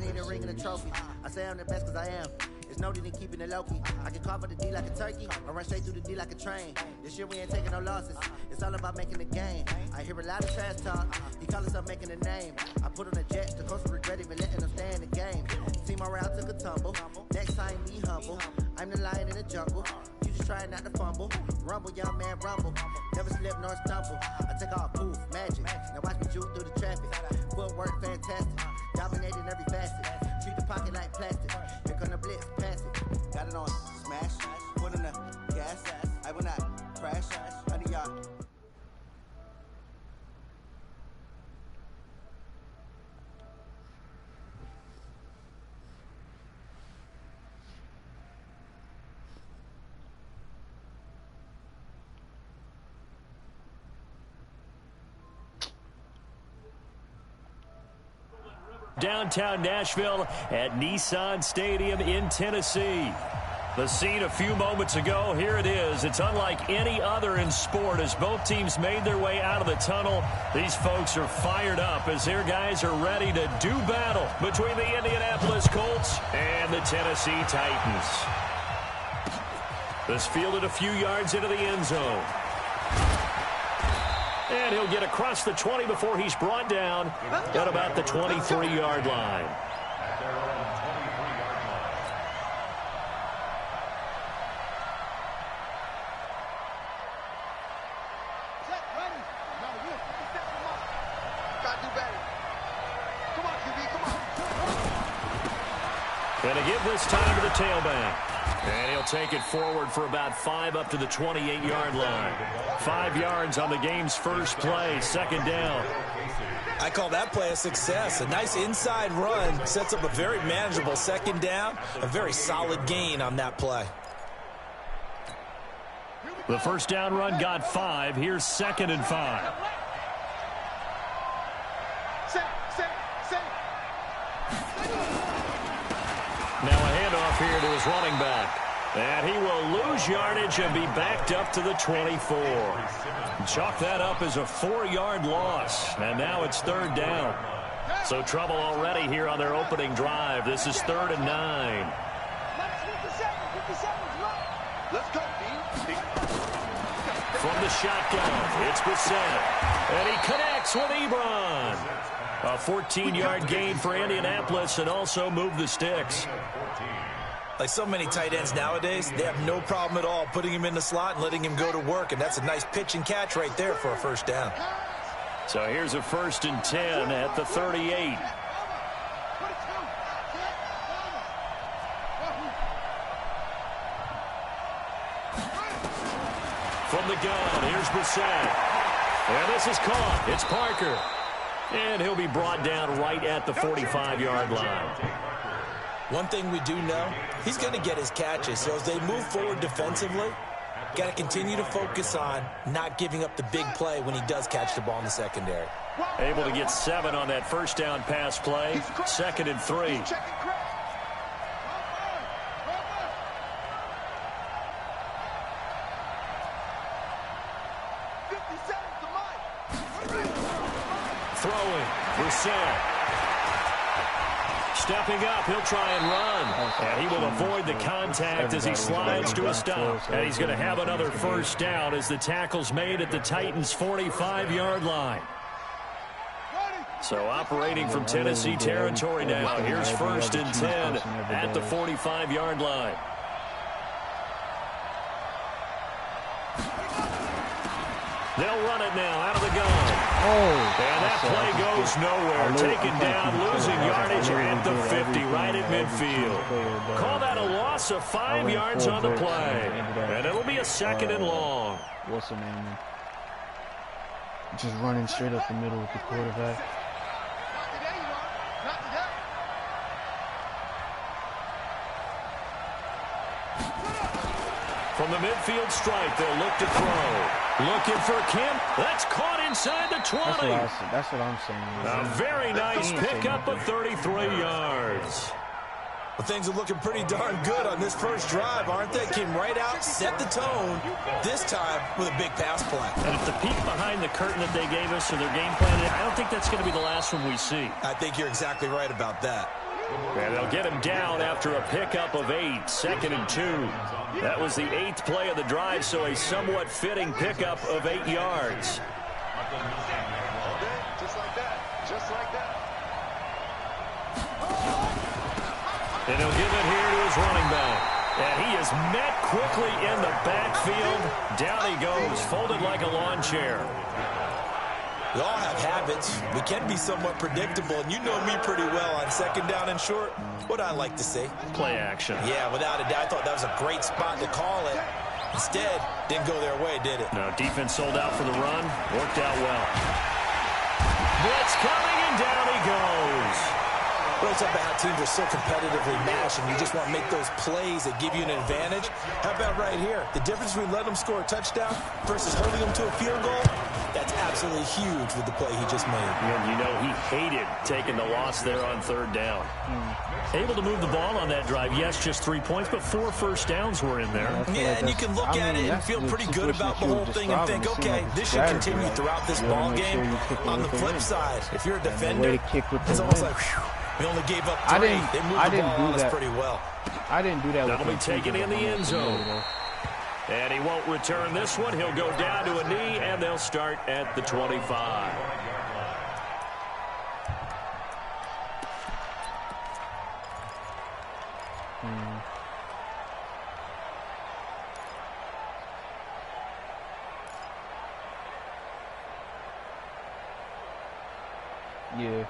need a ring and a trophy. I say I'm the best cause I am. There's no need in keeping it low-key. I can carve up the D like a turkey. I run straight through the D like a train. This year we ain't taking no losses. It's all about making the game. I hear a lot of trash talk. He call himself making a name. I put on a jet. The coach regret even letting them stay in the game. See my route took a tumble. Next time be humble. I'm the lion in the jungle. You just trying not to fumble. Rumble, young man, rumble. Never slip nor stumble. I take off, poof, magic. Now watch me juke through the traffic. Footwork fantastic. Dominating every facet. Treat the pocket like plastic. Here come the blitz, pass it. Got it on smash. Put in the gas. I will not crash. 100 yards. Downtown Nashville at Nissan Stadium in Tennessee. The scene a few moments ago, here it is. It's unlike any other in sport as both teams made their way out of the tunnel. These folks are fired up as their guys are ready to do battle between the Indianapolis Colts and the Tennessee Titans. This fielded a few yards into the end zone. And he'll get across the 20 before he's brought down at about the 23-yard line. Going to give this time to the tailback. And he'll take it forward for about 5 up to the 28-yard line. 5 yards on the game's first play, second down. I call that play a success. A nice inside run sets up a very manageable second down. A very solid gain on that play. The first down run got 5. Here's 2nd and 5. Now a handoff here to his running back. And he will lose yardage and be backed up to the 24. Chalk that up as a 4-yard loss. And now it's 3rd down. So trouble already here on their opening drive. This is 3rd and 9. From the shotgun, it's Brissett. And he connects with Ebron. A 14-yard gain for Indianapolis and also move the sticks. Like so many tight ends nowadays, they have no problem at all putting him in the slot and letting him go to work. And that's a nice pitch and catch right there for a first down. So here's a 1st and 10 at the 38. From the gun, here's Brissett. And this is caught. It's Parker. And he'll be brought down right at the 45-yard line. One thing we do know, he's going to get his catches. So as they move forward defensively, got to continue to focus on not giving up the big play when he does catch the ball in the secondary. Able to get 7 on that first down pass play. 2nd and 3. Throwing, Brissett. Stepping up, he'll try and run. And he will avoid the contact as he slides to a stop. And he's going to have another first down as the tackle's made at the Titans' 45-yard line. So operating from Tennessee territory now. Here's 1st and 10 at the 45-yard line. They'll run it now out of the gun. And that play goes nowhere. Taken down, losing yardage at the 50, right at midfield. Call that a loss of 5 yards on the play. And it'll be a 2nd and long. What's the name? Just running straight up the middle with the quarterback. From the midfield stripe, they'll look to throw. Looking for Kemp. That's caught inside the 20. That's what I'm saying. A very nice pickup of 33 yards. Well, things are looking pretty darn good on this first drive, aren't they? Came right out, set the tone, this time with a big pass play. And if the peek behind the curtain that they gave us or their game plan, I don't think that's going to be the last one we see. I think you're exactly right about that. And they'll get him down after a pickup of 8, 2nd and 2. That was the 8th play of the drive, so a somewhat fitting pickup of 8 yards. Just like that. Just like that. And he'll give it here to his running back. And he is met quickly in the backfield. Down he goes, folded like a lawn chair. We all have habits. We can be somewhat predictable, and you know me pretty well on 2nd down and short. What I like to see. Play action. Yeah, without a doubt. I thought that was a great spot to call it. Instead, didn't go their way, did it? No, defense sold out for the run. Worked out well. Blitz coming, and down he goes. Well, it's about how teams are so competitively matched, and you just want to make those plays that give you an advantage. How about right here? The difference between letting them score a touchdown versus holding them to a field goal, that's absolutely huge with the play he just made. And you know he hated taking the loss there on 3rd down. Able to move the ball on that drive. Yes, just 3 points, but 4 first downs were in there. Yeah, and you can look at it and feel pretty good about the whole thing and think, okay, this should continue throughout this ball game. On the flip side, if you're a defender, it's almost like, whew, we only gave up 3. They moved the ball on us pretty well. I didn't do that. That'll be taken in the end zone. And he won't return this one. He'll go down to a knee, and they'll start at the 25. Yeah.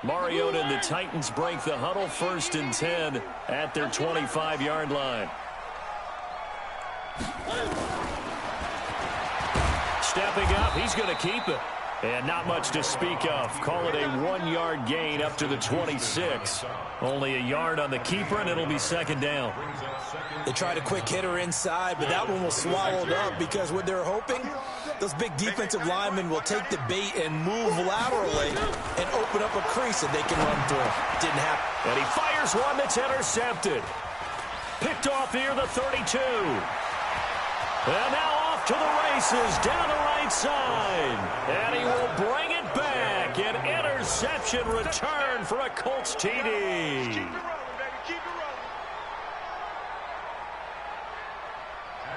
Mariota and the Titans break the huddle, 1st and 10 at their 25-yard line. Stepping up, he's going to keep it. And not much to speak of. Call it a 1-yard gain up to the 26. Only a yard on the keeper, and it'll be 2nd down. They tried a quick hitter inside, but that one was swallowed up because what they're hoping, those big defensive linemen will take the bait and move laterally and open up a crease that they can run through. Didn't happen. And he fires one that's intercepted. Picked off here, the 32. And now off to the races, down the right side. And he will bring it back. An interception return for a Colts TD.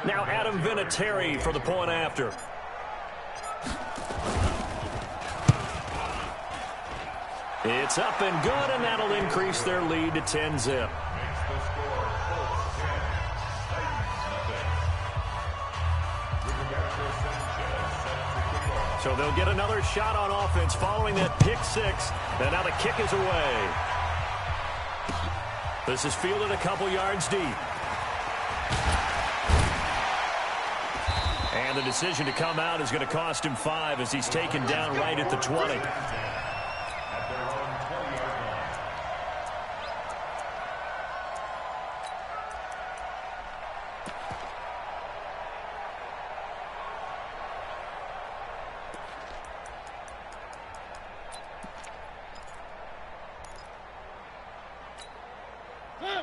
Now Adam Vinatieri for the point after. It's up and good, and that'll increase their lead to 10-zip. So they'll get another shot on offense following that pick 6. And now the kick is away. This is fielded a couple yards deep. And the decision to come out is going to cost him 5 as he's taken down right at the 20.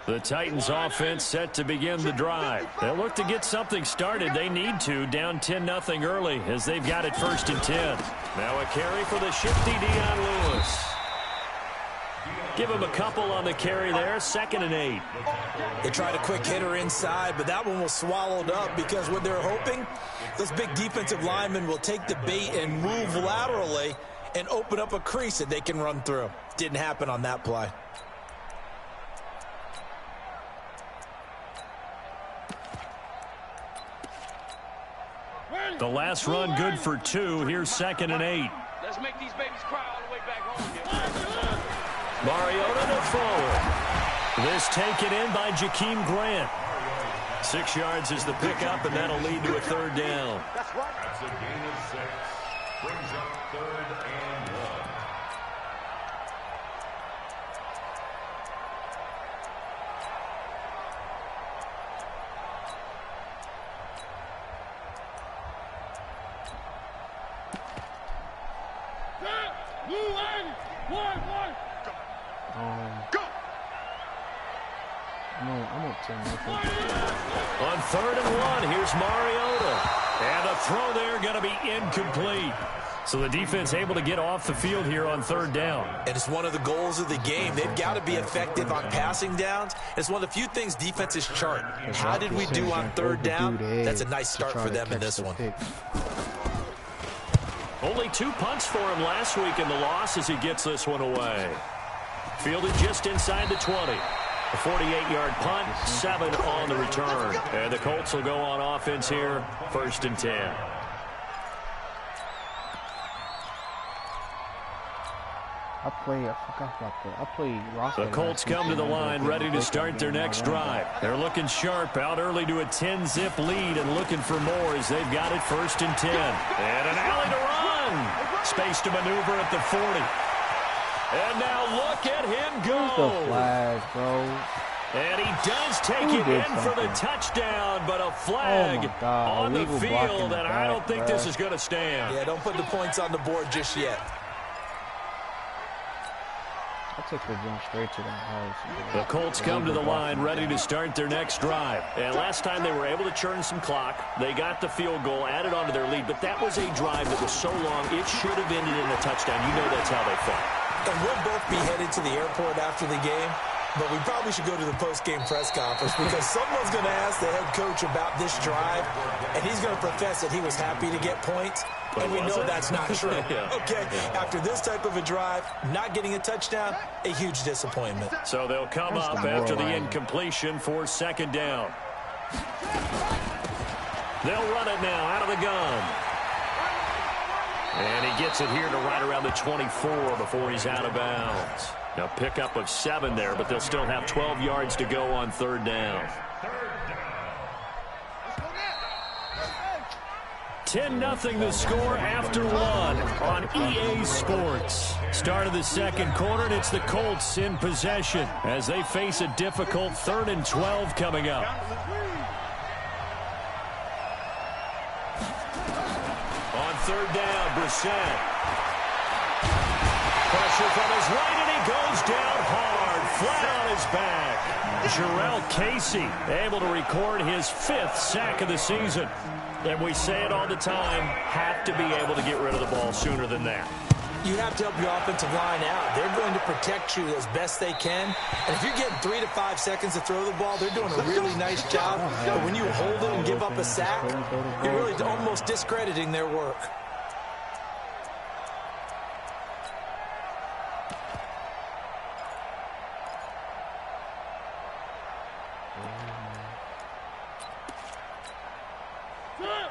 The Titans offense set to begin the drive. They'll look to get something started. They need to, down 10-0 early as they've got it 1st and 10. Now a carry for the shifty Dion Lewis. Give him a couple on the carry there, 2nd and 8. They tried a quick hitter inside, but that one was swallowed up because what they're hoping, those big defensive linemen will take the bait and move laterally and open up a crease that they can run through. Didn't happen on that play. The last run good for 2. Here's 2nd and 8. Let's make these babies cry all the way back home here. Mariota to forward. This taken in by Jakeem Grant. 6 yards is the pickup, and that'll lead to a 3rd down. That's right. That's a gain of 6. Brings up 3rd and 1. I'm up 10. On 3rd and 1, here's Mariota. And the throw there going to be incomplete. So the defense able to get off the field here on 3rd down. And it's one of the goals of the game. They've got to be effective on passing downs. It's one of the few things defenses chart. How did we do on 3rd down? That's a nice start for them in this one. Only 2 punts for him last week in the loss as he gets this one away. Fielded just inside the 20. A 48-yard punt, 7 on the return. And the Colts will go on offense here, 1st and 10. I forgot about that. I played roster. The Colts come to the line ready to start their next drive. They're looking sharp, out early to a 10-zip lead and looking for more as they've got it 1st and 10. And an alley to run. Space to maneuver at the 40. And now look at him go. Where's the flag, bro? And he does take it in for the touchdown, but a flag on the field, and I don't think this is going to stand. Yeah, don't put the points on the board just yet. I took the jump straight to the house. The Colts come to the line ready to start their next drive. And last time they were able to churn some clock. They got the field goal, added onto their lead, but that was a drive that was so long it should have ended in a touchdown. You know that's how they felt. And we'll both be headed to the airport after the game, but we probably should go to the post-game press conference because someone's going to ask the head coach about this drive, and he's going to profess that he was happy to get points. And we know that's not true. Okay, after this type of a drive, not getting a touchdown, a huge disappointment. So they'll come up after the incompletion for 2nd down. They'll run it now out of the gun. And he gets it here to right around the 24 before he's out of bounds. Now pickup of 7 there, but they'll still have 12 yards to go on 3rd down. 10-0 the score after 1 on EA Sports. Start of the 2nd quarter, and it's the Colts in possession as they face a difficult 3rd and 12 coming up. On 3rd down, Brissett. Pressure from his right, and he goes down hard, flat on his back. Jarrell Casey able to record his 5th sack of the season. And we say it all the time, have to be able to get rid of the ball sooner than that. You have to help your offensive line out. They're going to protect you as best they can. And if you're getting 3 to 5 seconds to throw the ball, they're doing a really nice job. But when you hold it and give up a sack, you're really almost discrediting their work.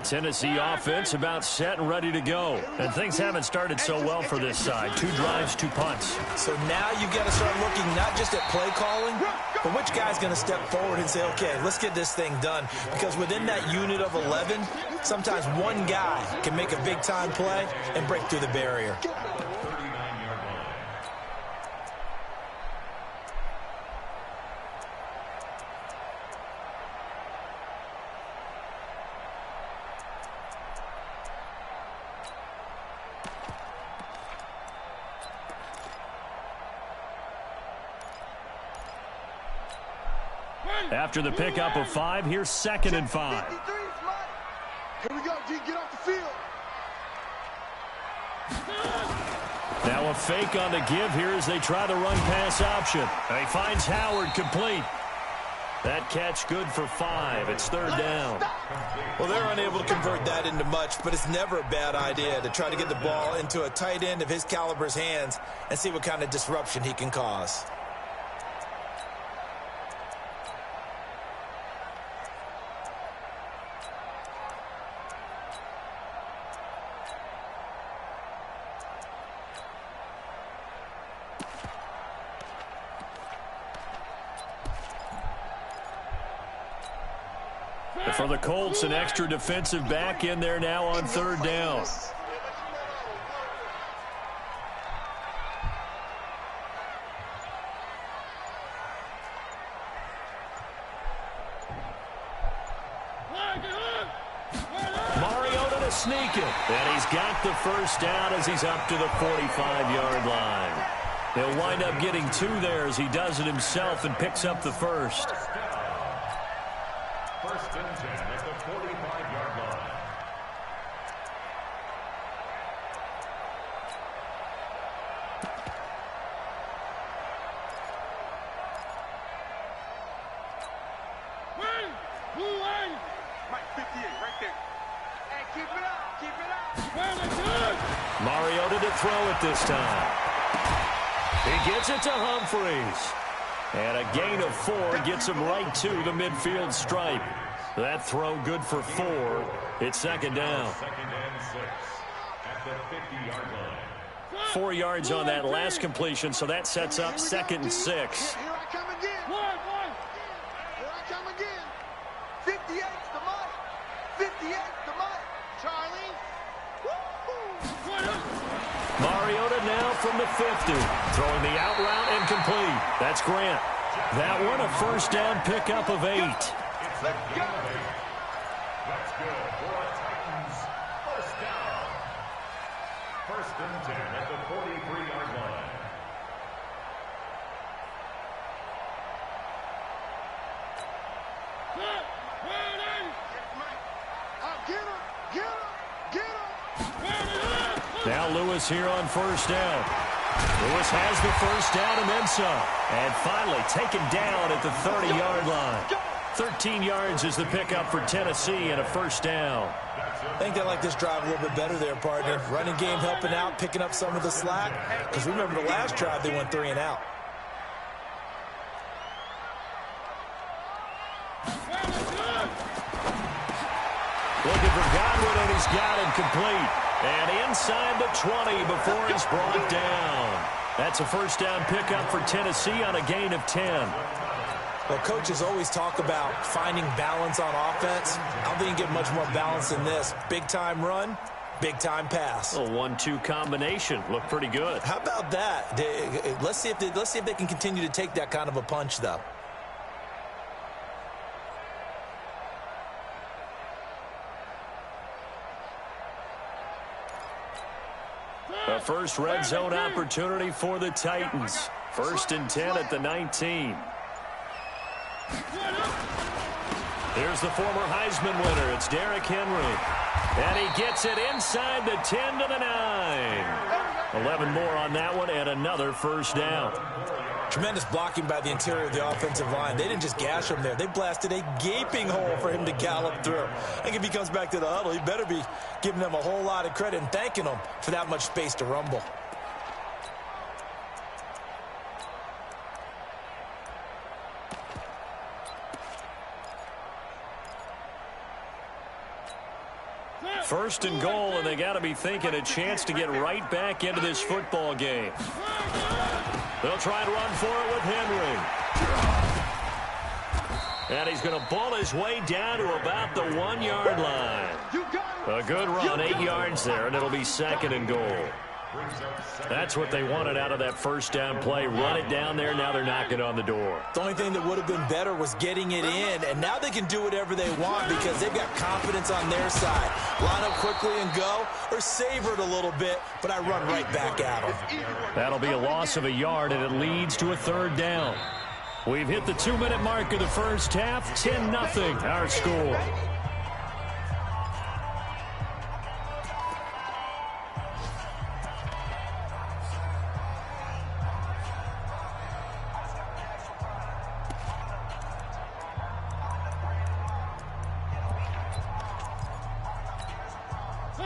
Tennessee offense about set and ready to go. And things haven't started so well for this side. 2 drives, 2 punts. So now you've got to start looking not just at play calling, but which guy's going to step forward and say, okay, let's get this thing done. Because within that unit of 11, sometimes one guy can make a big-time play and break through the barrier. After the pickup of 5, here's 2nd and 5. Here we go, G, get off the field. Now a fake on the give here as they try the run pass option. And he finds Howard complete. That catch good for 5. It's 3rd down. Well, they're unable to convert that into much, but it's never a bad idea to try to get the ball into a tight end of his caliber's hands and see what kind of disruption he can cause. For the Colts, an extra defensive back in there now on 3rd down. Mariota to sneak it. And he's got the 1st down as he's up to the 45-yard line. He'll wind up getting 2 there as he does it himself and picks up the first. First and 10 at the 45-yard line. Right, 58, right there. Hey, keep it up, keep it up. Mariota to throw it this time. He gets it to Humphries. And a gain of 4 gets him right to the midfield stripe. That throw good for 4. It's second down. Second and 6 at the 50-yard line. 4 yards on that last completion, so that sets up second and 6. Here I come again. Here I come again. 58's the money. 58's the money. Charlie. Mariota now from the 50. Throwing the out route and complete. That's Grant. That one a first down pickup of 8. It's a gain of 8. That's good for a Titans first down. First and 10 at the 43-yard line. Now Lewis here on first down. Lewis has the first down and then some. And finally taken down at the 30-yard line. 13 yards is the pickup for Tennessee and a first down. I think they like this drive a little bit better there, partner. Running game helping out, picking up some of the slack. Because remember the last drive, they went 3 and out. Looking for Godwin, and he's got him complete. And inside the 20 before he's brought down. That's a first down pickup for Tennessee on a gain of 10. Well, coaches always talk about finding balance on offense. I don't think you get much more balance than this. Big-time run, big-time pass. A 1-2 combination. Looked pretty good. How about that? Let's see if they can continue to take that kind of a punch, though. A first red zone opportunity for the Titans. First and 10 at the 19. Here's the former Heisman winner. It's Derrick Henry. And he gets it inside the 10 to the 9. 11 more on that one and another first down. Tremendous blocking by the interior of the offensive line. They didn't just gash him there. They blasted a gaping hole for him to gallop through. I think if he comes back to the huddle, he better be giving them a whole lot of credit and thanking them for that much space to rumble. First and goal, and they got to be thinking a chance to get right back into this football game. They'll try and run for it with Henry. And he's going to ball his way down to about the 1-yard line. A good run, 8 yards there, and it'll be second and goal. That's what they wanted out of that first down play. Run it down there. Now they're knocking on the door. The only thing that would have been better was getting it in, and now they can do whatever they want because they've got confidence on their side. Line up quickly and go, or savor it a little bit, but I run right back at them. That'll be a loss of a yard, and it leads to a third down. We've hit the 2-minute mark of the first half. 10-0 our score.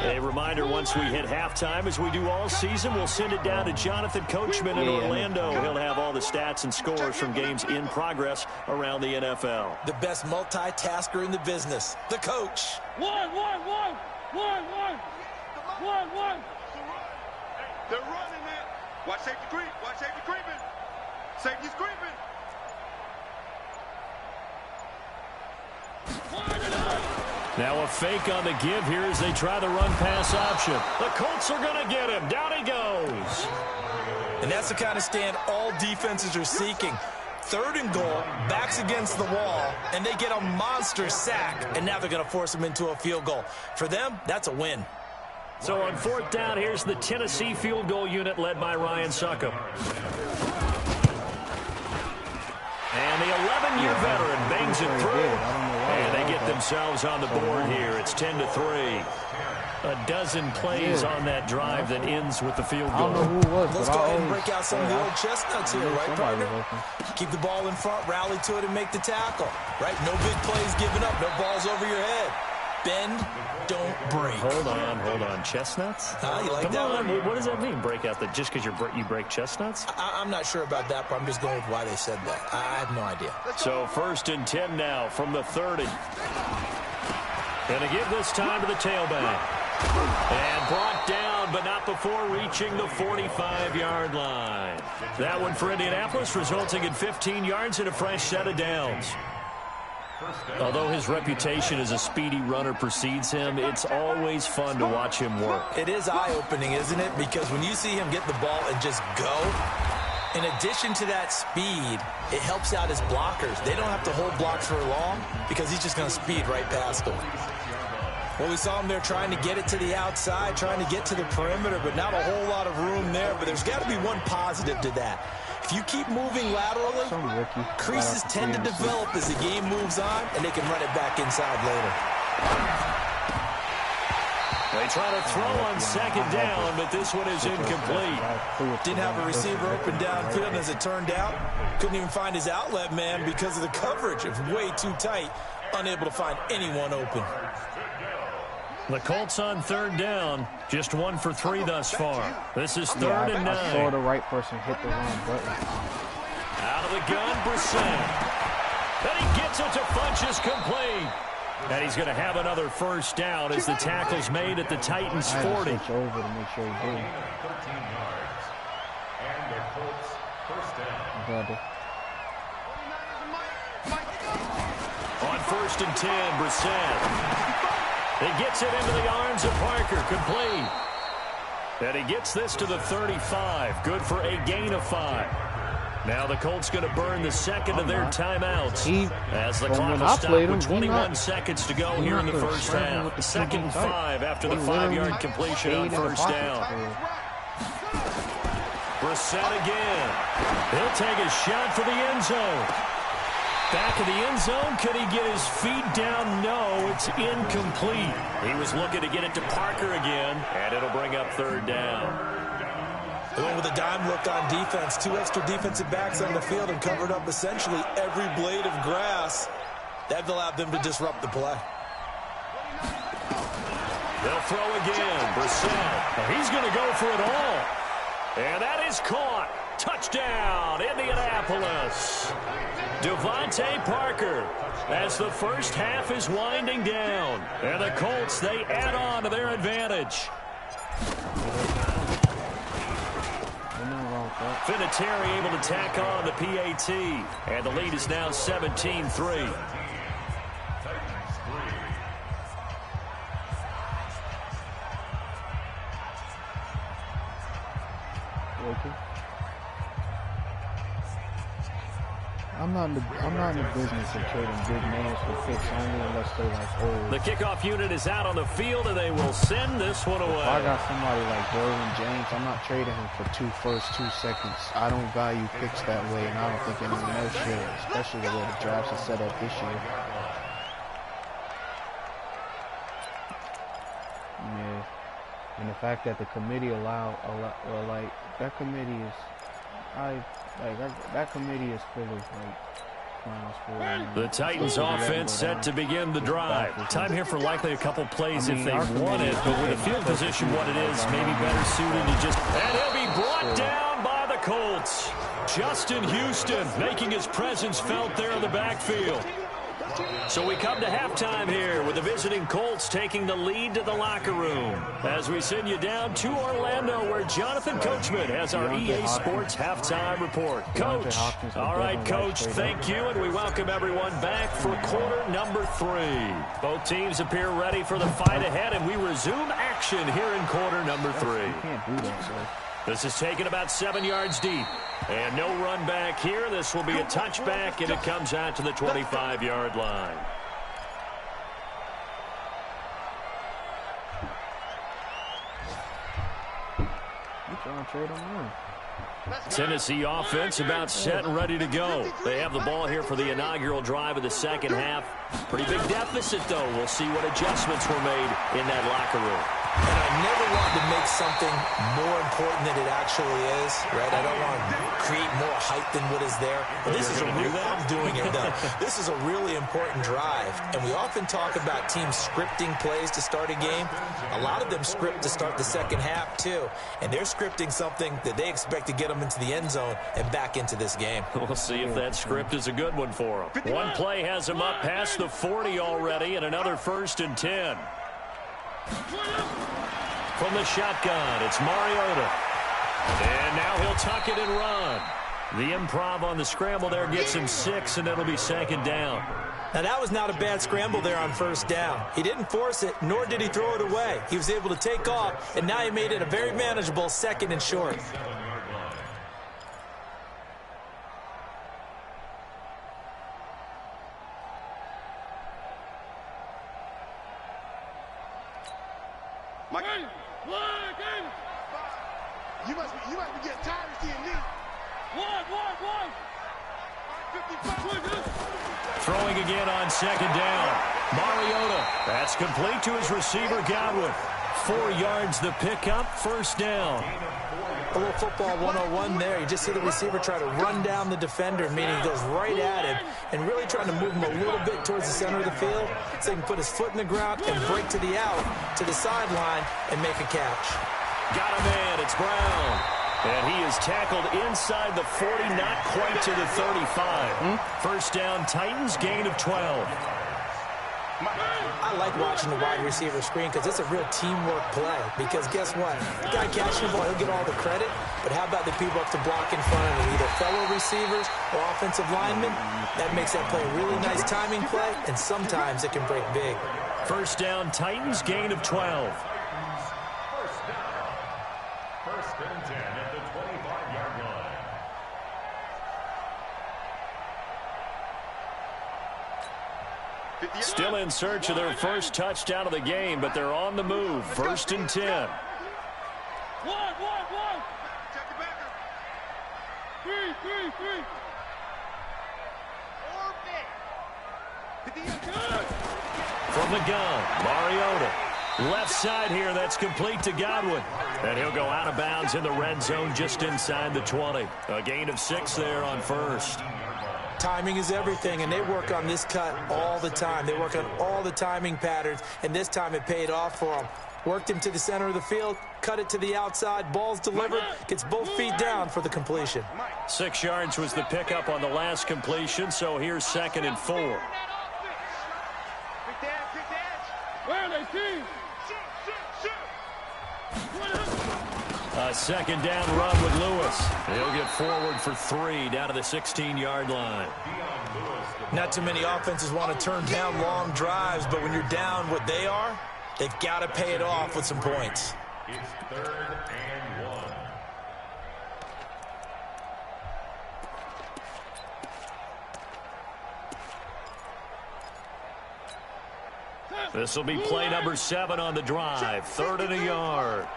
A reminder, once we hit halftime, as we do all season, we'll send it down to Jonathan Coachman in Orlando. He'll have all the stats and scores from games in progress around the NFL. The best multitasker in the business, the coach. One. They're running it. Watch safety creep. Watch safety creeping. Safety's creeping. Now a fake on the give here as they try the run-pass option. The Colts are going to get him. Down he goes. And that's the kind of stand all defenses are seeking. Third and goal, backs against the wall, and they get a monster sack, and now they're going to force them into a field goal. For them, that's a win. So on fourth down, here's the Tennessee field goal unit led by Ryan Succop. And the 11-year veteran bangs it through. And they get themselves on the board here. It's 10-3. A dozen plays on that drive that ends with the field goal. I don't know who it was, Let's but go I ahead and always, break out some of the old chestnuts here, right, somebody partner? was open. Keep the ball in front, rally to it, and make the tackle, right? No big plays given up, no balls over your head. Bend, don't break. Hold on. Chestnuts? You like Come that on. one? What does that mean, break out? Just because you break chestnuts? I'm not sure about that, but I'm just going with why they said that. I have no idea. So 1st and 10 now from the 30. Going to give this time to the tailback. And brought down, but not before reaching the 45-yard line. That one for Indianapolis, resulting in 15 yards and a fresh set of downs. Although his reputation as a speedy runner precedes him, it's always fun to watch him work. It is eye-opening, isn't it? Because when you see him get the ball and just go, in addition to that speed, it helps out his blockers. They don't have to hold blocks for long because he's just going to speed right past them. Well, we saw him there trying to get it to the outside, trying to get to the perimeter, but not a whole lot of room there. But there's got to be one positive to that. If you keep moving laterally, creases tend to develop as the game moves on, and they can run it back inside later. They try to throw on 2nd down, but this one is incomplete. Didn't have a receiver open downfield, as it turned out. Couldn't even find his outlet man because of the coverage. It was way too tight, unable to find anyone open. The Colts on 3rd down, just 1 for 3 thus far. This is 3rd and 9. I saw the right person hit the wrong button. Out of the gun, Brissett. And he gets it to Funchess complete. And he's going to have another 1st down as the tackle's made at the Titans' 40. I had to switch over to make sure he did. 13 yards. And the Colts first down. On 1st and 10, Brissett. He gets it into the arms of Parker, complete. And he gets this to the 35, good for a gain of 5. Now the Colts going to burn the 2nd of their timeouts as the clock will stop with 21 seconds to go here in the 1st half. 2nd and 5 after the 5-yard completion on 1st down. Brissett again. He'll take a shot for the end zone. Back of the end zone, can he get his feet down? No, it's incomplete. He was looking to get it to Parker again, and it'll bring up 3rd down. They went with a dime look on defense. 2 extra defensive backs on the field and covered up essentially every blade of grass. That allowed them to disrupt the play. They'll throw again. Brissett. He's going to go for it all. And that is caught. Touchdown, Indianapolis. Devontae Parker as the 1st half is winding down. And the Colts, they add on to their advantage. Vinatieri able to tack on the PAT. And the lead is now 17-3. I'm not in the business of trading big names for picks only unless they're like old. The kickoff unit is out on the field, and they will send this one away. If I got somebody like Derwin James, I'm not trading him for 2 firsts, 2 seconds. I don't value picks that way, and I don't think anyone else should, especially the way the drafts are set up this year. Yeah, and the fact that the committee that committee is, that committee is full of clowns for. The Titans offense set to begin the drive. Time here for likely a couple plays if they want it, but with the field position what it is, maybe better suited to just. And he'll be brought down by the Colts. Justin Houston making his presence felt there in the backfield. So we come to halftime here with the visiting Colts taking the lead to the locker room as we send you down to Orlando where Jonathan Coachman has our EA Sports halftime report. Coach, all right, Coach, thank you, and we welcome everyone back for quarter number 3. Both teams appear ready for the fight ahead, and we resume action here in quarter number 3. This is taken about 7 yards deep. And no run back here. This will be a touchback, and it comes out to the 25-yard line. You trying to trade him in? Tennessee offense about set and ready to go. They have the ball here for the inaugural drive of the second half. Pretty big deficit, though. We'll see what adjustments were made in that locker room. And I never want to make something more important than it actually is, right? I don't want to create more hype than what is there. But this is I'm doing it, though. This is a really important drive. And we often talk about teams scripting plays to start a game. A lot of them script to start the second half, too. And they're scripting something that they expect to get them into the end zone and back into this game. We'll see if that script is a good one for them. One play has them up past the 40 already, and another 1st and 10. From the shotgun, it's Mariota. And now he'll tuck it and run. The improv on the scramble there gets him 6, and it'll be 2nd down. Now, that was not a bad scramble there on 1st down. He didn't force it, nor did he throw it away. He was able to take off, and now he made it a very manageable 2nd and short. You must be getting tired of seeing me. One. Throwing again on 2nd down. Mariota. That's complete to his receiver, Godwin. 4 yards the pickup, 1st down. A little football 101 there. You just see the receiver try to run down the defender, meaning he goes right at him and really trying to move him a little bit towards the center of the field so he can put his foot in the ground and break to the out, to the sideline, and make a catch. Got a man. It's Brown. And he is tackled inside the 40, not quite to the 35. 1st down, Titans, gain of 12. I like watching the wide receiver screen because it's a real teamwork play. Because guess what? The guy catching the ball, he'll get all the credit. But how about the people up to block in front of him, either fellow receivers or offensive linemen? That makes that play a really nice timing play, and sometimes it can break big. 1st down, Titans, gain of 12. 1st and 10 at the 25-yard line. Still in search of their first touchdown of the game, but they're on the move. 1st and 10. One. Check it back. Three. From the gun, Mariota. Left side here, that's complete to Godwin. And he'll go out of bounds in the red zone just inside the 20. A gain of 6 there on 1st. Timing is everything, and they work on this cut all the time. They work on all the timing patterns, and this time it paid off for them. Worked him to the center of the field, cut it to the outside, ball's delivered, gets both feet down for the completion. 6 yards was the pickup on the last completion, so here's 2nd and 4. Quick dash. Where are they, team? A 2nd down run with Lewis. He'll get forward for 3 down to the 16-yard line. Not too many offenses want to turn down long drives, but when you're down what they are, they've got to pay it off with some points. It's 3rd and 1. This will be play number 7 on the drive. 3rd and a yard.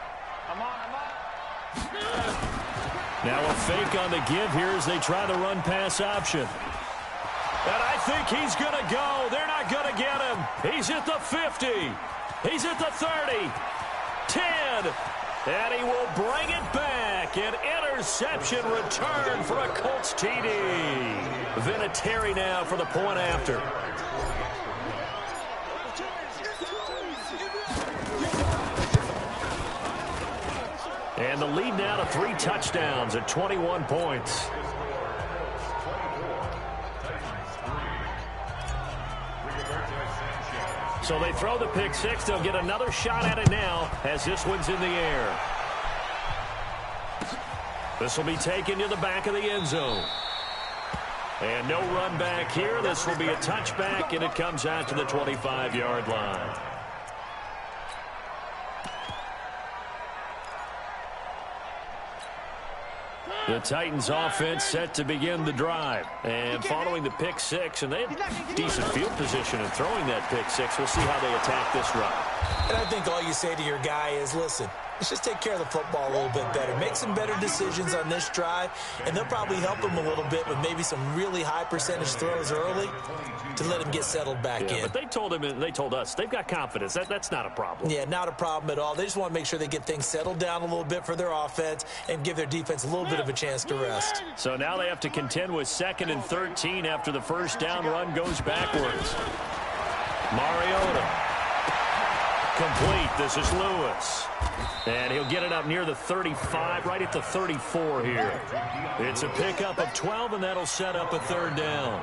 Now a fake on the give here as they try the run-pass option. And I think he's going to go. They're not going to get him. He's at the 50. He's at the 30. 10. And he will bring it back. An interception return for a Colts TD. Vinatieri now for the point after. And the lead now to 3 touchdowns at 21 points. So they throw the pick 6. They'll get another shot at it now as this one's in the air. This will be taken to the back of the end zone. And no run back here. This will be a touchback, and it comes out to the 25-yard line. The Titans offense set to begin the drive. And following the pick 6, and they have decent field position in throwing that pick 6. We'll see how they attack this run. And I think all you say to your guy is, listen, let's just take care of the football a little bit better. Make some better decisions on this drive, and they'll probably help him a little bit with maybe some really high percentage throws early to let him get settled back in. But they told him, and they told us, they've got confidence. That's not a problem. Yeah, not a problem at all. They just want to make sure they get things settled down a little bit for their offense and give their defense a little bit of a chance to rest. So now they have to contend with 2nd and 13 after the first down run goes backwards. Mariota. Complete. This is Lewis. And he'll get it up near the 35, right at the 34 here. It's a pickup of 12, and that'll set up a 3rd down.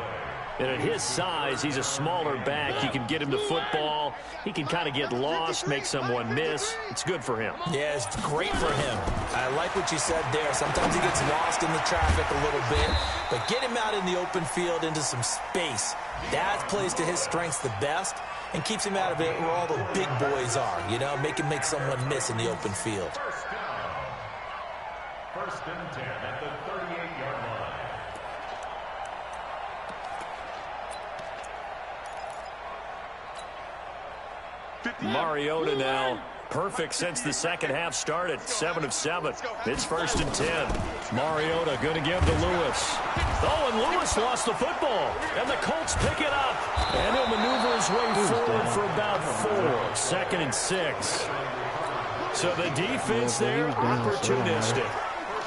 And at his size, he's a smaller back. You can get him to football. He can kind of get lost, make someone miss. It's good for him. Yeah, it's great for him. I like what you said there. Sometimes he gets lost in the traffic a little bit. But get him out in the open field into some space. That plays to his strengths the best and keeps him out of it where all the big boys are. You know, make him make someone miss in the open field. First and 10 at the 38-yard line. Mariota now perfect since the second half started. 7 of 7. It's 1st and 10. Mariota going to give to Lewis. Oh, and Lewis lost the football. And the Colts pick it up. And he'll maneuver his way forward for about 4. 2nd and 6. So the defense there, opportunistic.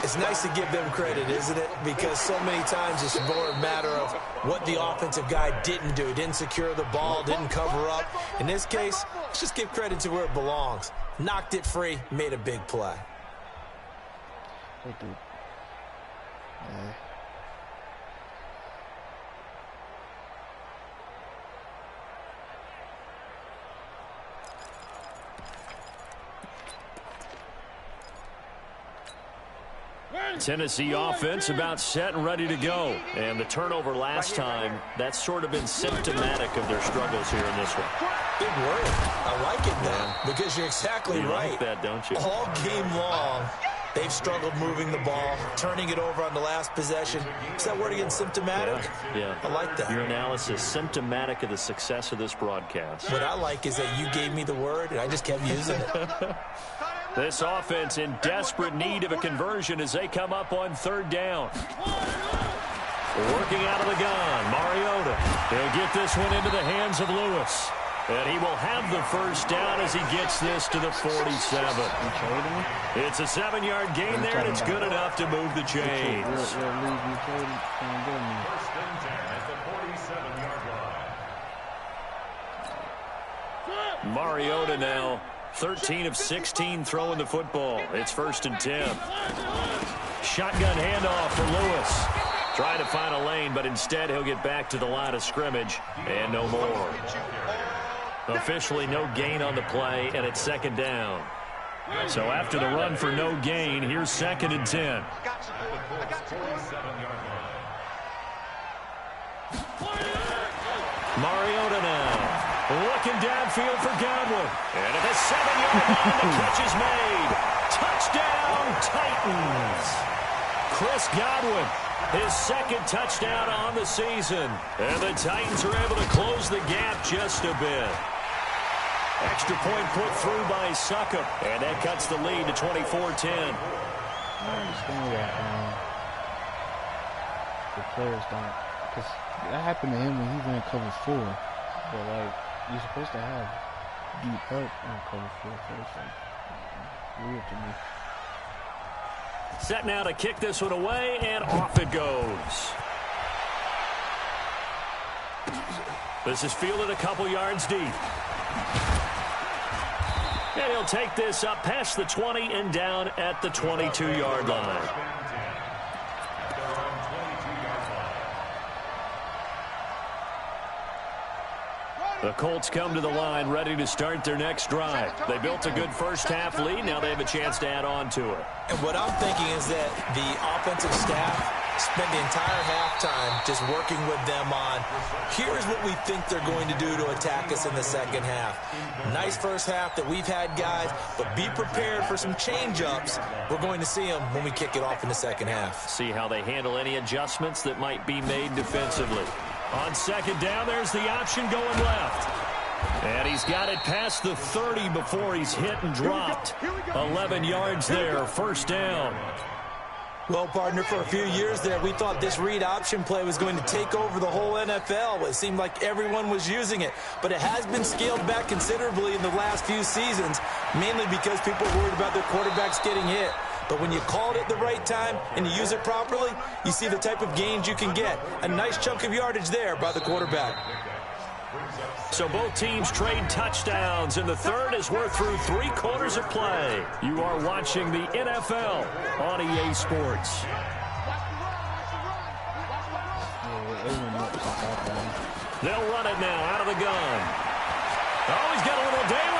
It's nice to give them credit, isn't it? Because so many times it's more a matter of what the offensive guy didn't do. Didn't secure the ball, didn't cover up. In this case, let's just give credit to where it belongs. Knocked it free, made a big play. Hey, dude. Tennessee offense about set and ready to go. And the turnover last time, that's sort of been symptomatic of their struggles here in this one. Big word. I like it now because you're exactly right. You like that, don't you? All game long, they've struggled moving the ball, turning it over on the last possession. Is that word again, symptomatic? Yeah. I like that. Your analysis, symptomatic of the success of this broadcast. What I like is that you gave me the word, and I just kept using it. This offense in desperate need of a conversion as they come up on 3rd down. Working out of the gun, Mariota. He'll get this one into the hands of Lewis. And he will have the 1st down as he gets this to the 47. It's a 7-yard gain there, and it's good enough to move the chains. First and 10 at the 47-yard line. Mariota now 13 of 16 throwing the football. It's 1st and 10. Shotgun handoff for Lewis. Trying to find a lane, but instead he'll get back to the line of scrimmage. And no more. Officially no gain on the play, and it's 2nd down. So after the run for no gain, here's 2nd and 10. Mariota now. Looking downfield for Godwin. And at the 7-yard line, the catch is made. Touchdown, Titans. Chris Godwin, his 2nd touchdown on the season. And the Titans are able to close the gap just a bit. Extra point put through by Succop. And that cuts the lead to 24-10. I understand that the players don't. Because that happened to him when he ran cover 4. But, like, you're supposed to have deep help in cover 4 first. Like, weird to me. Set now to kick this one away, and off it goes. This is fielded a couple yards deep. And he'll take this up past the 20 and down at the 22-yard line. The Colts come to the line ready to start their next drive. They built a good first half lead. Now they have a chance to add on to it. And what I'm thinking is that the offensive staff spent the entire halftime just working with them on, here's what we think they're going to do to attack us in the second half. Nice first half that we've had, guys, but be prepared for some change-ups. We're going to see them when we kick it off in the second half. See how they handle any adjustments that might be made defensively. On 2nd down, there's the option going left. And he's got it past the 30 before he's hit and dropped. 11 yards there, first down. Well, partner, for a few years there, we thought this read option play was going to take over the whole NFL. It seemed like everyone was using it, but it has been scaled back considerably in the last few seasons, mainly because people are worried about their quarterbacks getting hit. But when you call it at the right time and you use it properly, you see the type of gains you can get. A nice chunk of yardage there by the quarterback. So both teams trade touchdowns, and the third as we're through 3 quarters of play. You are watching the NFL on EA Sports. They'll run it now out of the gun. Oh, he's got a little daylight.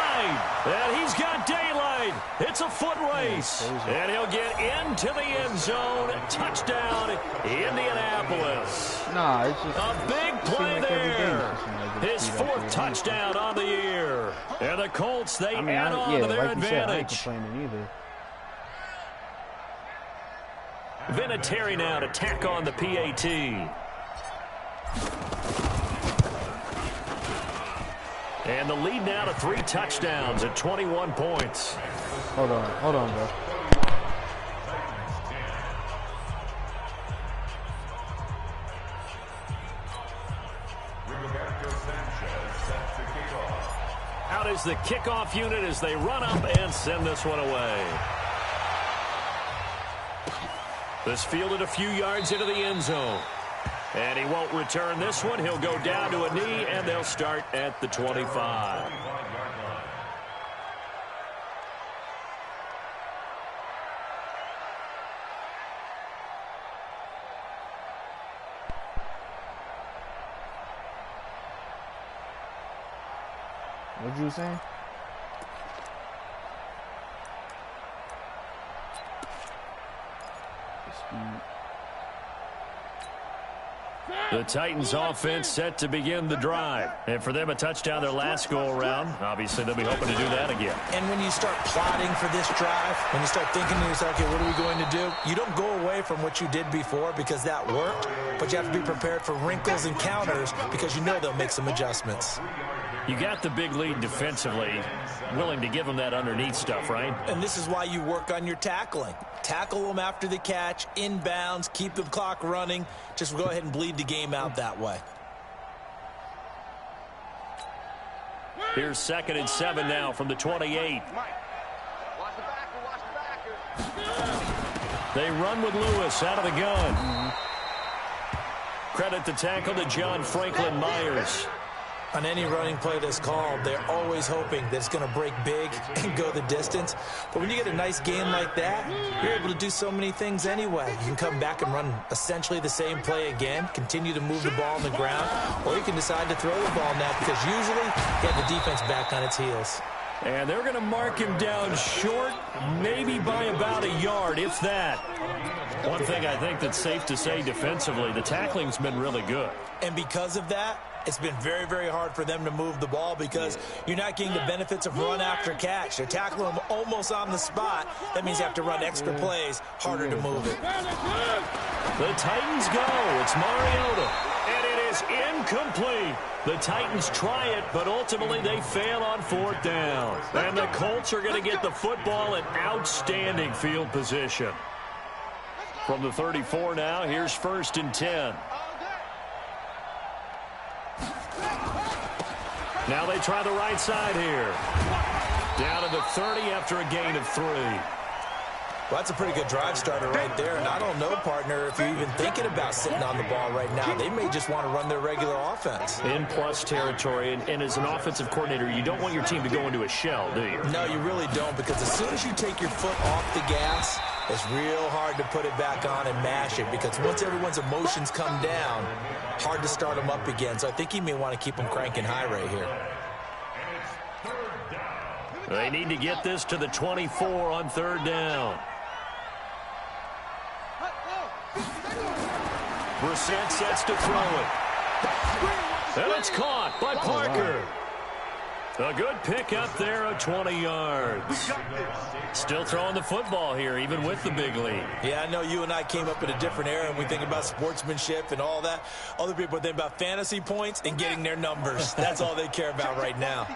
And he's got daylight. It's a foot race. And he'll get into the end zone. Touchdown, Indianapolis. Nah, it's just a big play there. His 4th touchdown on the year. And the Colts, they add on to their advantage. Vinatieri now to tack on the PAT. And the lead now to 3 touchdowns at 21 points. Hold on, bro. Out is the kickoff unit as they run up and send this one away. This fielded a few yards into the end zone. And he won't return this one. He'll go down to a knee, and they'll start at the 25. What you saying? The Titans offense set to begin the drive. And for them, a touchdown their last go-around. Obviously, they'll be hoping to do that again. And when you start plotting for this drive, when you start thinking to yourself, okay, what are we going to do? You don't go away from what you did before because that worked, but you have to be prepared for wrinkles and counters because you know they'll make some adjustments. You got the big lead defensively, willing to give them that underneath stuff, right? And this is why you work on your tackling. Tackle them after the catch, inbounds, keep the clock running. Just go ahead and bleed the game out that way. Here's 2nd and 7 now from the 28. They run with Lewis out of the gun. Credit the tackle to John Franklin Myers. On any running play that's called, they're always hoping that it's going to break big and go the distance. But when you get a nice game like that, you're able to do so many things anyway. You can come back and run essentially the same play again, continue to move the ball on the ground, or you can decide to throw the ball now because usually you have the defense back on its heels. And they're going to mark him down short, maybe by about a yard, if that. One thing I think that's safe to say defensively, the tackling's been really good. And because of that, it's been very, very hard for them to move the ball because you're not getting the benefits of run after catch. They're tackling them almost on the spot. That means you have to run extra plays, harder to move it. The Titans go. It's Mariota. And it is incomplete. The Titans try it, but ultimately they fail on 4th down. And the Colts are going to get the football in outstanding field position. From the 34 now, here's 1st and 10. Now they try the right side here. Down to the 30 after a gain of 3. Well, that's a pretty good drive starter right there. And I don't know, partner, if you're even thinking about sitting on the ball right now. They may just want to run their regular offense. In plus territory, and as an offensive coordinator, you don't want your team to go into a shell, do you? No, you really don't, because as soon as you take your foot off the gas, it's real hard to put it back on and mash it, because once everyone's emotions come down, hard to start them up again. So I think he may want to keep them cranking high right here. They need to get this to the 24 on 3rd down. Brissett sets to throw it. And it's caught by Parker. A good pick up there of 20 yards. Still throwing the football here, even with the big lead. Yeah, I know you and I came up in a different era, and we think about sportsmanship and all that. Other people think about fantasy points and getting their numbers. That's all they care about right now.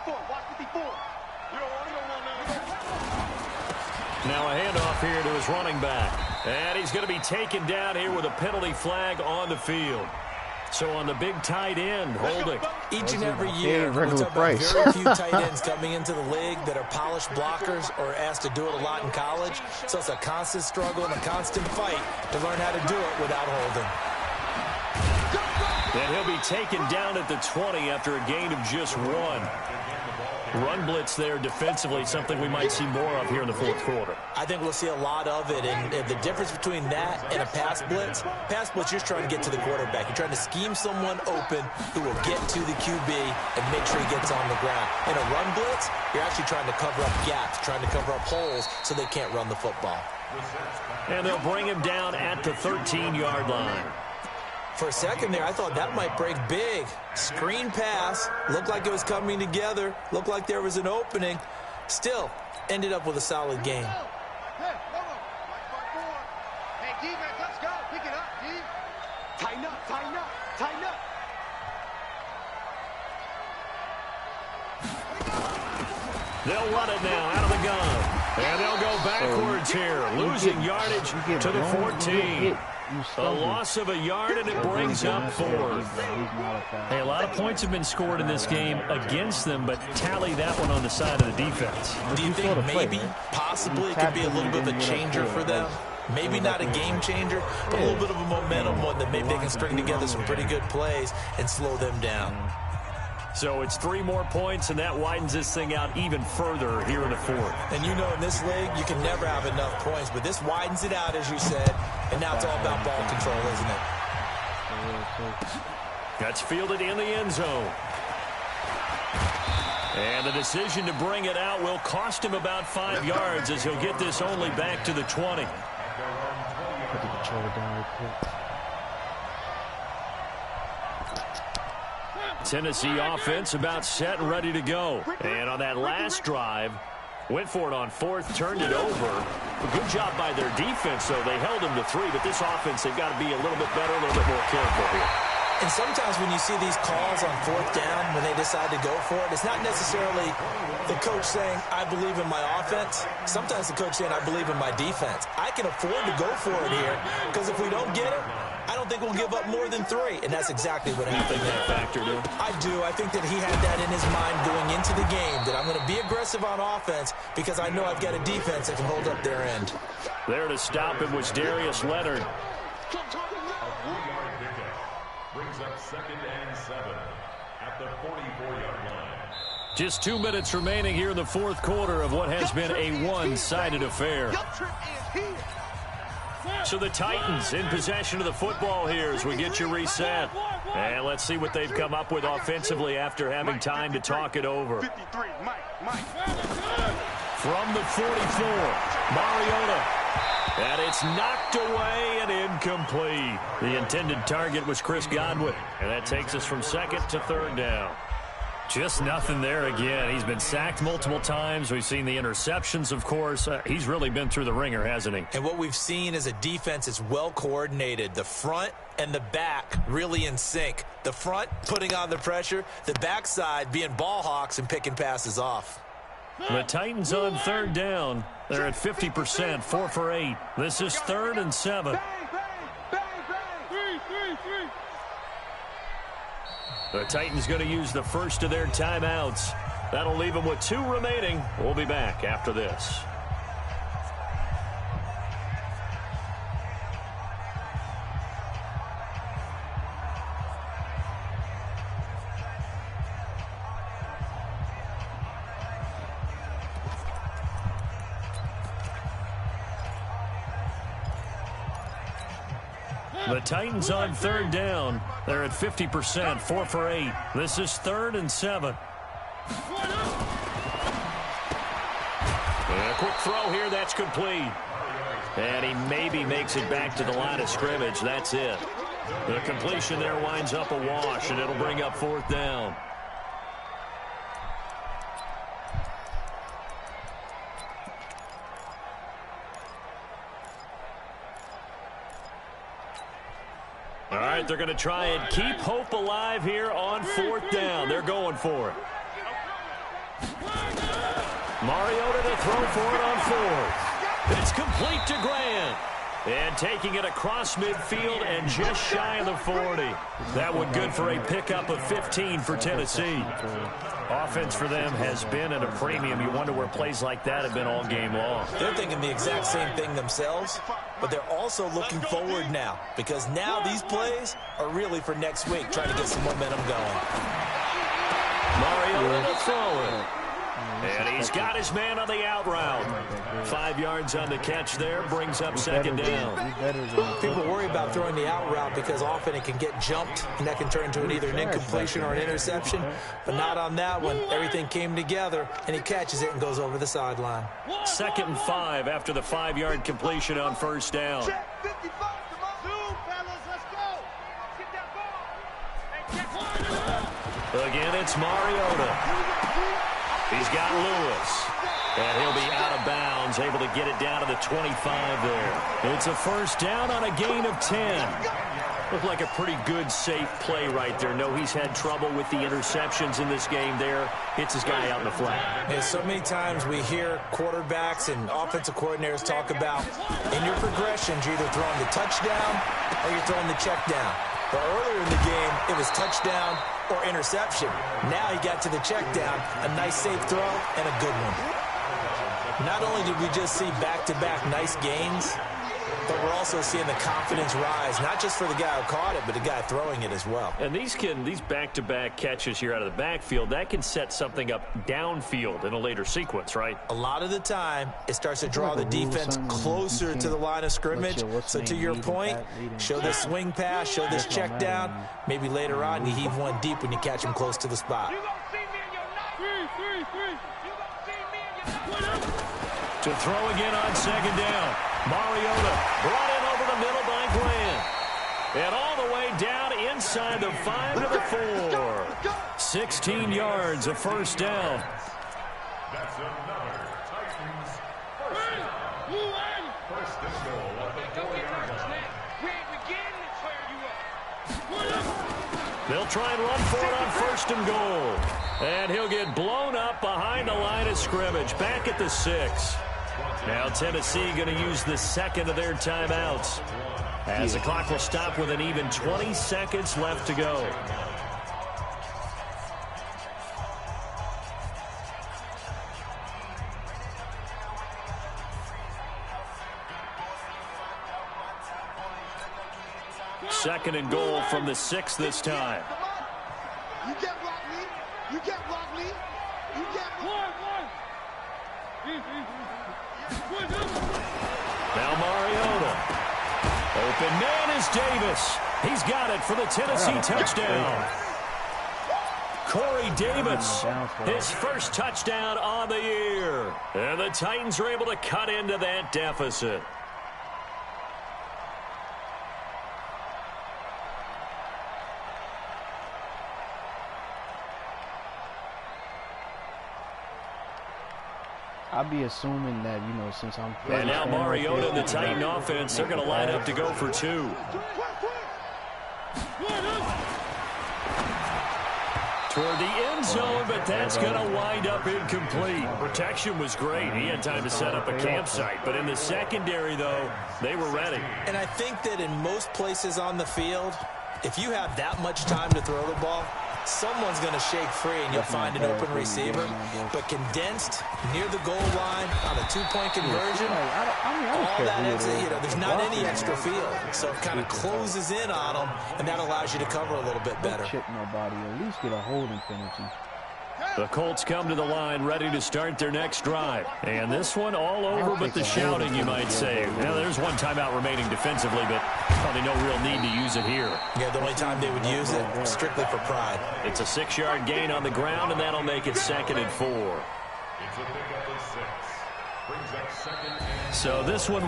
Now a handoff here to his running back. And he's going to be taken down here with a penalty flag on the field. So on the big tight end, holding. Each and every year, we talk about very few tight ends coming into the league that are polished blockers or asked to do it a lot in college. So it's a constant struggle and a constant fight to learn how to do it without holding. And he'll be taken down at the 20 after a gain of just 1. Run blitz there defensively, something we might see more of here in the fourth quarter. I think we'll see a lot of it, and the difference between that and a pass blitz, you're trying to get to the quarterback. You're trying to scheme someone open who will get to the QB and make sure he gets on the ground. In a run blitz, you're actually trying to cover up gaps, trying to cover up holes so they can't run the football. And they'll bring him down at the 13-yard line. For a second there, I thought that might break big. Screen pass, looked like it was coming together, looked like there was an opening. Still, ended up with a solid game. Hey, D-man, let's go. Pick it up, D. Tighten up, tighten up, tighten up. They'll run it now out of the gun. And they'll go backwards here, losing yardage to the 14. A loss of a yard, and it brings up 4. Hey, a lot of points have been scored in this game against them, but tally that one on the side of the defense. Do you think maybe, possibly, it could be a little bit of a changer for them? Maybe not a game changer, but a little bit of a momentum one that maybe they can string together some pretty good plays and slow them down. So it's 3 more points, and that widens this thing out even further here in the fourth. And you know in this league, you can never have enough points, but this widens it out, as you said, and now it's all about ball control, isn't it? That's fielded in the end zone. And the decision to bring it out will cost him about 5 yards as he'll get this only back to the 20. Put the controller down real quick. Tennessee offense about set and ready to go. And on that last drive, went for it on 4th, turned it over. A good job by their defense, though. They held them to 3, but this offense, they've got to be a little bit better, a little bit more careful here. And sometimes when you see these calls on 4th down, when they decide to go for it, it's not necessarily the coach saying, I believe in my offense. Sometimes the coach saying, I believe in my defense. I can afford to go for it here, because if we don't get it, I don't think we'll give up more than 3, and that's exactly what happened there. Factored in. I do. I think that he had that in his mind going into the game, that I'm going to be aggressive on offense because I know I've got a defense that can hold up their end. There to stop him was Darius Leonard. Brings up 2nd and 7 at the 44-yard line. Just 2 minutes remaining here in the fourth quarter of what has been a one-sided affair. So the Titans in possession of the football here as we get you reset. And let's see what they've come up with offensively after having time to talk it over. 53, Mike. From the 44, Mariota. And it's knocked away and incomplete. The intended target was Chris Godwin. And that takes us from 2nd to 3rd down. Just nothing there again. He's been sacked multiple times. We've seen the interceptions, of course. He's really been through the ringer, hasn't he? And what we've seen is a defense that's well coordinated. The front and the back really in sync. The front putting on the pressure. The backside being ball hawks and picking passes off. The Titans on 3rd down. They're at 50%, 4 for 8. This is 3rd and 7. The Titans going to use the first of their timeouts. That'll leave them with 2 remaining. We'll be back after this. The Titans on 3rd down. They're at 50%, 4 for 8. This is 3rd and 7. And a quick throw here, that's complete. And he maybe makes it back to the line of scrimmage. That's it. The completion there winds up a wash, and it'll bring up 4th down. All right, they're going to try and keep hope alive here on 4th down. They're going for it. Mariota to throw for it on 4th. It's complete to Grant. And taking it across midfield and just shy of the 40. That one good for a pickup of 15 for Tennessee. Offense for them has been at a premium. You wonder where plays like that have been all game long. They're thinking the exact same thing themselves, but they're also looking forward now because now these plays are really for next week, trying to get some momentum going. Mariota to throw it. And he's got his man on the out route. 5 yards on the catch there, brings up 2nd down. People worry about throwing the out route because often it can get jumped, and that can turn into either an incompletion or an interception. But not on that one. Everything came together, and he catches it and goes over the sideline. 2nd and 5 after the 5-yard completion on 1st down. Again, it's Mariota. He's got Lewis. And he'll be out of bounds, able to get it down to the 25 there. It's a 1st down on a gain of 10. Looked like a pretty good, safe play right there. No, he's had trouble with the interceptions in this game there. Hits his guy out in the flat. Yeah, so many times we hear quarterbacks and offensive coordinators talk about in your progressions, you're either throwing the touchdown or you're throwing the check down. But earlier in the game, it was touchdown or interception. Now he got to the check down, a nice safe throw and a good one. Not only did we just see back-to-back nice gains, but we're also seeing the confidence rise, not just for the guy who caught it, but the guy throwing it as well. And these back-to-back catches here out of the backfield, that can set something up downfield in a later sequence, right? A lot of the time, it starts to draw the defense closer to the line of scrimmage. So to your point, show this swing pass, show this check down. Maybe later on, you heave one deep when you catch him close to the spot. To throw again on 2nd down. Mariota brought in over the middle by Grant. And all the way down inside the 5 to the 4. 16 yards, a 1st down. That's another Titans 1st down. 1st and goal at the 4-yard line. They'll try and run for it on 1st and goal. And he'll get blown up behind the line of scrimmage. Back at the 6. Now Tennessee going to use the 2nd of their timeouts as the clock will stop with an even 20 seconds left to go. Second and goal from the 6 this time. You can't block me. You can't block me. You can't block me. Now Mariota. Open man is Davis. He's got it for the Tennessee touchdown. Corey Davis, his first touchdown on the year. And the Titans are able to cut into that deficit. I'll be assuming that, you know, since I'm playing. And now Mariota and the Titan offense, they're going to line up to go for 2. Toward the end zone, but that's going to wind up incomplete. Protection was great. He had time to set up a campsite. But in the secondary, though, they were ready. And I think that in most places on the field, if you have that much time to throw the ball, someone's going to shake free and you'll find an open receiver. But condensed near the goal line on a 2-point conversion, all that extra, you know, there's not any extra field. So it kind of closes in on them, and that allows you to cover a little bit better. Chip nobody, at least get a holding penalty. The Colts come to the line ready to start their next drive. And this one all over but the shouting, you might say. Now, there's one timeout remaining defensively, but probably no real need to use it here. Yeah, the only time they would use it, strictly for pride. It's a 6-yard gain on the ground, and that'll make it 2nd and 4. It's a pickup of 6. Brings up 2nd and... So this one...